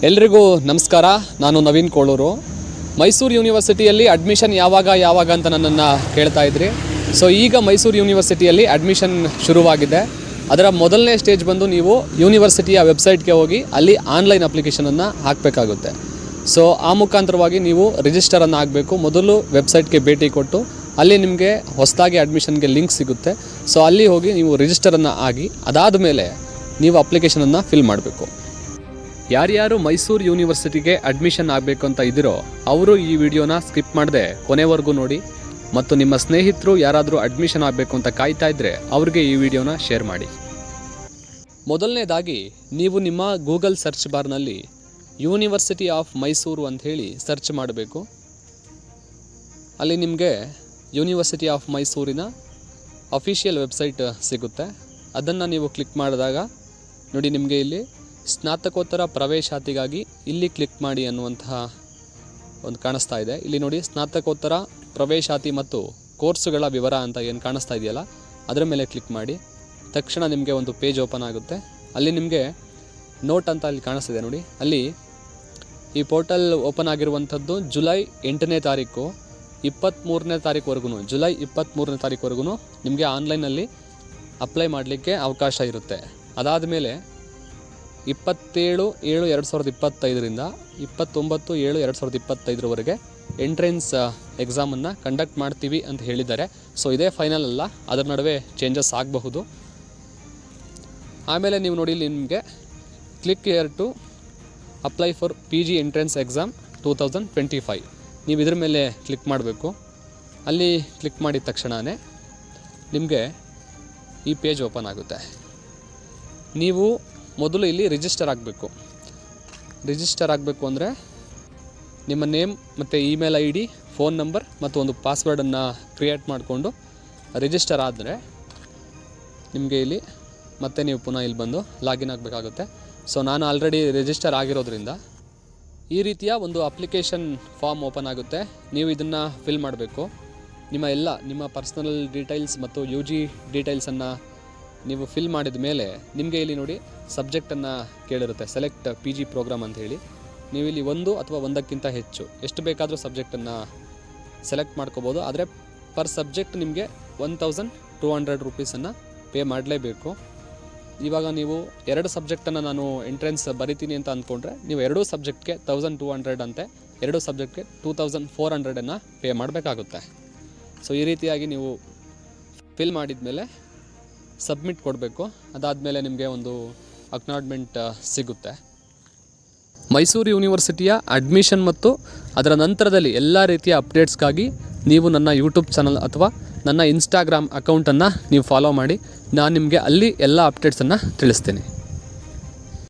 ಎಲ್ರಿಗೂ ನಮಸ್ಕಾರ. ನಾನು ನವೀನ್ ಕೋಳೂರು. ಮೈಸೂರು ಯೂನಿವರ್ಸಿಟಿಯಲ್ಲಿ ಅಡ್ಮಿಷನ್ ಯಾವಾಗ ಅಂತ ನನ್ನನ್ನು ಕೇಳ್ತಾ ಇದ್ರಿ. ಸೊ ಈಗ ಮೈಸೂರು ಯೂನಿವರ್ಸಿಟಿಯಲ್ಲಿ ಅಡ್ಮಿಷನ್ ಶುರುವಾಗಿದೆ. ಅದರ ಮೊದಲನೇ ಸ್ಟೇಜ್ ಬಂದು ನೀವು ಯೂನಿವರ್ಸಿಟಿಯ ವೆಬ್ಸೈಟ್ಗೆ ಹೋಗಿ ಅಲ್ಲಿ ಆನ್ಲೈನ್ ಅಪ್ಲಿಕೇಶನನ್ನು ಹಾಕಬೇಕಾಗುತ್ತೆ. ಸೊ ಆ ಮುಖಾಂತರವಾಗಿ ನೀವು ರಿಜಿಸ್ಟರನ್ನು ಆಗಬೇಕು. ಮೊದಲು ವೆಬ್ಸೈಟ್ಗೆ ಭೇಟಿ ಕೊಟ್ಟು ಅಲ್ಲಿ ನಿಮಗೆ ಹೊಸದಾಗಿ ಅಡ್ಮಿಷನ್ಗೆ ಲಿಂಕ್ ಸಿಗುತ್ತೆ. ಸೊ ಅಲ್ಲಿ ಹೋಗಿ ನೀವು ರಿಜಿಸ್ಟರನ್ನು ಆಗಿ ಅದಾದ ಮೇಲೆ ನೀವು ಅಪ್ಲಿಕೇಶನನ್ನು ಫಿಲ್ ಮಾಡಬೇಕು. ಯಾರ್ಯಾರು ಮೈಸೂರು ಯೂನಿವರ್ಸಿಟಿಗೆ ಅಡ್ಮಿಷನ್ ಆಗಬೇಕು ಅಂತ ಇದ್ದೀರೋ ಅವರು ಈ ವಿಡಿಯೋನ ಸ್ಕಿಪ್ ಮಾಡದೆ ಕೊನೆವರೆಗೂ ನೋಡಿ. ಮತ್ತು ನಿಮ್ಮ ಸ್ನೇಹಿತರು ಯಾರಾದರೂ ಅಡ್ಮಿಷನ್ ಆಗಬೇಕು ಅಂತ ಕಾಯ್ತಾ ಇದ್ದರೆ ಅವ್ರಿಗೆ ಈ ವಿಡಿಯೋನ ಶೇರ್ ಮಾಡಿ. ಮೊದಲನೇದಾಗಿ ನೀವು ನಿಮ್ಮ ಗೂಗಲ್ ಸರ್ಚ್ ಬಾರ್ನಲ್ಲಿ ಯೂನಿವರ್ಸಿಟಿ ಆಫ್ ಮೈಸೂರು ಅಂತ ಹೇಳಿ ಸರ್ಚ್ ಮಾಡಬೇಕು. ಅಲ್ಲಿ ನಿಮಗೆ ಯೂನಿವರ್ಸಿಟಿ ಆಫ್ ಮೈಸೂರಿನ ಅಫಿಷಿಯಲ್ ವೆಬ್ಸೈಟ್ ಸಿಗುತ್ತೆ. ಅದನ್ನು ನೀವು ಕ್ಲಿಕ್ ಮಾಡಿದಾಗ ನೋಡಿ, ನಿಮಗೆ ಇಲ್ಲಿ ಸ್ನಾತಕೋತ್ತರ ಪ್ರವೇಶಾತಿಗಾಗಿ ಇಲ್ಲಿ ಕ್ಲಿಕ್ ಮಾಡಿ ಅನ್ನುವಂತಹ ಒಂದು ಕಾಣಿಸ್ತಾ ಇದೆ. ಇಲ್ಲಿ ನೋಡಿ, ಸ್ನಾತಕೋತ್ತರ ಪ್ರವೇಶಾತಿ ಮತ್ತು ಕೋರ್ಸುಗಳ ವಿವರ ಅಂತ ಏನು ಕಾಣಿಸ್ತಾ ಇದೆಯಲ್ಲ, ಅದರ ಮೇಲೆ ಕ್ಲಿಕ್ ಮಾಡಿ ತಕ್ಷಣ ನಿಮಗೆ ಒಂದು ಪೇಜ್ ಓಪನ್ ಆಗುತ್ತೆ. ಅಲ್ಲಿ ನಿಮಗೆ ನೋಟ್ ಅಂತ ಅಲ್ಲಿ ಕಾಣಿಸ್ತಿದೆ ನೋಡಿ. ಅಲ್ಲಿ ಈ ಪೋರ್ಟಲ್ ಓಪನ್ ಆಗಿರುವಂಥದ್ದು ಜುಲೈ 8ನೇ ತಾರೀಕು 23ನೇ ತಾರೀಕುವರೆಗೂ, ಜುಲೈ 23ನೇ ತಾರೀಕುವರೆಗೂ ನಿಮಗೆ ಆನ್ಲೈನಲ್ಲಿ ಅಪ್ಲೈ ಮಾಡಲಿಕ್ಕೆ ಅವಕಾಶ ಇರುತ್ತೆ. ಅದಾದ ಮೇಲೆ 27/7/2025ರಿಂದ 29/7/2025ರವರೆಗೆ ಎಂಟ್ರೆನ್ಸ್ ಎಕ್ಸಾಮನ್ನು ಕಂಡಕ್ಟ್ ಮಾಡ್ತೀವಿ ಅಂತ ಹೇಳಿದ್ದಾರೆ. ಸೊ ಇದೇ ಫೈನಲ್ ಅಲ್ಲ, ಅದರ ನಡುವೆ ಚೇಂಜಸ್ ಆಗಬಹುದು. ಆಮೇಲೆ ನೀವು ನೋಡಿ, ನಿಮಗೆ click here to apply for PG entrance exam 2025 ನೀವು ಇದ್ರ ಮೇಲೆ ಕ್ಲಿಕ್ ಮಾಡಬೇಕು. ಅಲ್ಲಿ ಕ್ಲಿಕ್ ಮಾಡಿದ ತಕ್ಷಣವೇ ನಿಮಗೆ ಈ ಪೇಜ್ ಓಪನ್ ಆಗುತ್ತೆ. ನೀವು ಮೊದಲು ಇಲ್ಲಿ ರಿಜಿಸ್ಟರ್ ಆಗಬೇಕು. ರಿಜಿಸ್ಟರ್ ಆಗಬೇಕು ಅಂದರೆ ನಿಮ್ಮ ನೇಮ್ ಮತ್ತು ಇಮೇಲ್ ID, ಫೋನ್ ನಂಬರ್ ಮತ್ತು ಒಂದು ಪಾಸ್ವರ್ಡನ್ನು ಕ್ರಿಯೇಟ್ ಮಾಡಿಕೊಂಡು ರಿಜಿಸ್ಟರ್ ಆದರೆ ನಿಮಗೆ ಇಲ್ಲಿ ಮತ್ತೆ ನೀವು ಪುನಃ ಇಲ್ಲಿ ಬಂದು ಲಾಗಿನ್ ಆಗಬೇಕಾಗುತ್ತೆ. ಸೊ ನಾನು ಆಲ್ರೆಡಿ ರಿಜಿಸ್ಟರ್ ಆಗಿರೋದ್ರಿಂದ ಈ ರೀತಿಯ ಒಂದು ಅಪ್ಲಿಕೇಶನ್ ಫಾರ್ಮ್ ಓಪನ್ ಆಗುತ್ತೆ. ನೀವು ಇದನ್ನು ಫಿಲ್ ಮಾಡಬೇಕು. ನಿಮ್ಮ ಪರ್ಸ್ನಲ್ ಡೀಟೇಲ್ಸ್ ಮತ್ತು UG ಡೀಟೇಲ್ಸನ್ನು ನೀವು ಫಿಲ್ ಮಾಡಿದ ಮೇಲೆ ನಿಮಗೆ ಇಲ್ಲಿ ನೋಡಿ ಸಬ್ಜೆಕ್ಟನ್ನು ಕೇಳಿರುತ್ತೆ, ಸೆಲೆಕ್ಟ್ PG ಪ್ರೋಗ್ರಾಮ್ ಅಂತ ಹೇಳಿ. ನೀವು ಇಲ್ಲಿ ಒಂದು ಅಥವಾ ಒಂದಕ್ಕಿಂತ ಹೆಚ್ಚು ಎಷ್ಟು ಬೇಕಾದರೂ ಸಬ್ಜೆಕ್ಟನ್ನು ಸೆಲೆಕ್ಟ್ ಮಾಡ್ಕೋಬೋದು. ಆದರೆ ಪರ್ ಸಬ್ಜೆಕ್ಟ್ ನಿಮಗೆ 1200 ರೂಪೀಸನ್ನು ಪೇ ಮಾಡಲೇಬೇಕು. ಇವಾಗ ನೀವು 2 ಸಬ್ಜೆಕ್ಟನ್ನು ನಾನು ಎಂಟ್ರೆನ್ಸ್ ಬರಿತೀನಿ ಅಂತ ಅಂದ್ಕೊಂಡ್ರೆ ನೀವು 2 ಸಬ್ಜೆಕ್ಟ್ಗೆ 1200 ಅಂತೆ, 2 ಸಬ್ಜೆಕ್ಟ್ಗೆ 2400 ಪೇ ಮಾಡಬೇಕಾಗುತ್ತೆ. ಸೊ ಈ ರೀತಿಯಾಗಿ ನೀವು ಫಿಲ್ ಮಾಡಿದ ಮೇಲೆ ಸಬ್ಮಿಟ್ ಕೊಡಬೇಕು. ಅದಾದಮೇಲೆ ನಿಮಗೆ ಒಂದು ಅಕ್ನಾಲಜ್ಮೆಂಟ್ ಸಿಗುತ್ತೆ. ಮೈಸೂರು ಯೂನಿವರ್ಸಿಟಿಯ ಅಡ್ಮಿಷನ್ ಮತ್ತು ಅದರ ನಂತರದಲ್ಲಿ ಎಲ್ಲ ರೀತಿಯ ಅಪ್ಡೇಟ್ಸ್ಗಾಗಿ ನೀವು ನನ್ನ ಯೂಟ್ಯೂಬ್ ಚಾನಲ್ ಅಥವಾ ನನ್ನ ಇನ್ಸ್ಟಾಗ್ರಾಮ್ ಅಕೌಂಟನ್ನು ನೀವು ಫಾಲೋ ಮಾಡಿ. ನಾನು ನಿಮಗೆ ಅಲ್ಲಿ ಎಲ್ಲ ಅಪ್ಡೇಟ್ಸನ್ನು ತಿಳಿಸ್ತೀನಿ.